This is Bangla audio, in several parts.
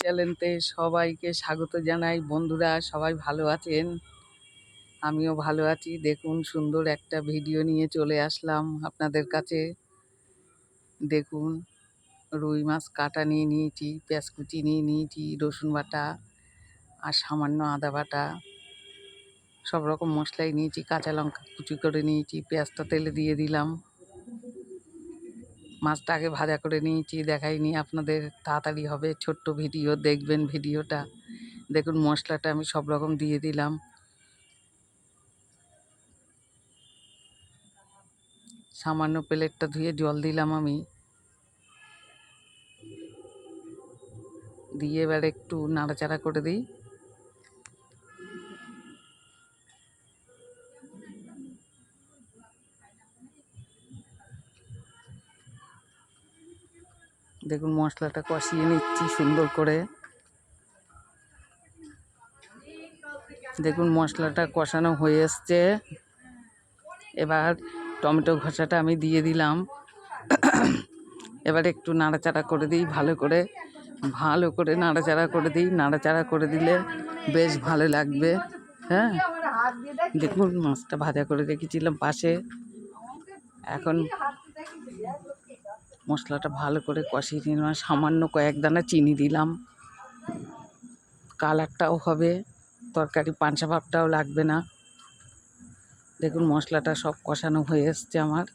চ্যানেলতে সবাইকে স্বাগত জানাই। বন্ধুরা সবাই ভালো আছেন? আমিও ভালো আছি। দেখুন সুন্দর একটা ভিডিও নিয়ে চলে আসলাম আপনাদের কাছে। দেখুন রুই মাছ কাটা নিয়ে নিয়েছি, পেঁয়াজ কুচি নিয়ে নিয়েছি, রসুন বাটা আর সামান্য আদা বাটা, সব রকম মশলাই নিয়েছি, কাঁচা লঙ্কা কুচি করে নিয়েছি। পেঁয়াজটা তেলে দিয়ে দিলাম। মাছটা আগে ভাজা করে নিয়েছি, দেখাইনি আপনাদের, তাড়াতাড়ি হবে, ছোট্ট ভিডিও, দেখবেন ভিডিওটা। দেখুন মশলাটা আমি সব রকম দিয়ে দিলাম। সামান্য প্লেটটা ধুয়ে জল দিলাম আমি, দিয়ে এবার একটু নাড়াচাড়া করে দিই। দেখুন মশলাটা কষিয়ে নিচ্ছি সুন্দর করে। দেখুন মশলাটা কষানো হয়ে এসছে। এবার টমেটো ঘষাটা আমি দিয়ে দিলাম। এবার একটু নাড়াচাড়া করে দিই, ভালো করে নাড়াচাড়া করে দিই। নাড়াচাড়া করে দিলে বেশ ভালো লাগবে। হ্যাঁ, দেখুন মাছটা ভাজা করে রেখেছিলাম পাশে। এখন মশলাটা ভালো করে কষিয়ে নিলাম, সামান্য কয়েক দানা চিনি দিলাম। কালারটাও হবে, তরকারি পাঞ্চা ভাবটাও লাগবে না। দেখুন মশলাটা সব কষানো হয়ে এসছে আমার।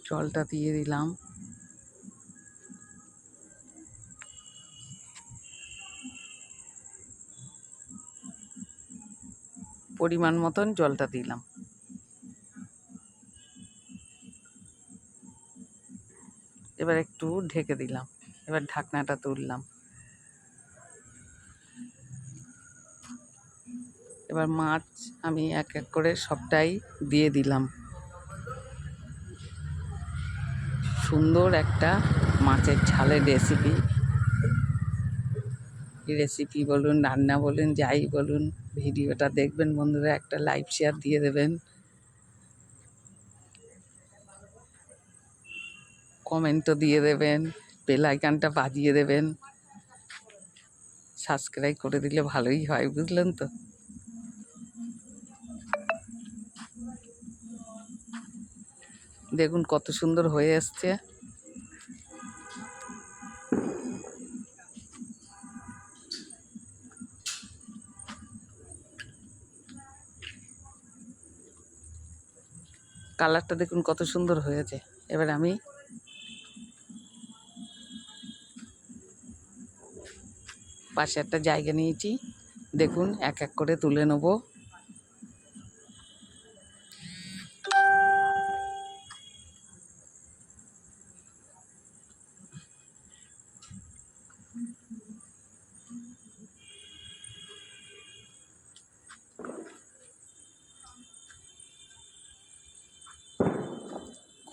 জলটা দিয়ে দিলাম। পরিমাণ মতন জলটা দিলাম। এবার একটু ঢেকে দিলাম। এবার ঢাকনাটা তুললাম। এবার মাছ আমি এক এক করে সবটাই দিয়ে দিলাম। সুন্দর একটা মাছের ঝালের রেসিপি বলুন, রান্না বলুন, যাই বলুন, ভিডিওটা দেখবেন বন্ধুরা, একটা লাইক শেয়ার দিয়ে দেবেন, কমেন্টও দিয়ে দেবেন, বেল আইকনটা বাজিয়ে দেবেন, সাবস্ক্রাইব করে দিলে ভালোই হয়, বুঝলেন তো। দেখুন কত সুন্দর হয়ে এসছে। কালারটা দেখুন কত সুন্দর হয়েছে। এবার আমি পাশে একটা জায়গা নিয়েছি, দেখুন এক এক করে তুলে নেব।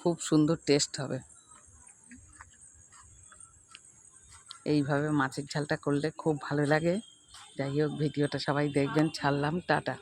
খুব সুন্দর টেস্ট হবে এইভাবে মাছের ঝালটা করলে, খুব ভালো লাগে। যাই হোক ভিডিওটা সবাই দেখবেন, ছাড়লাম, টাটা।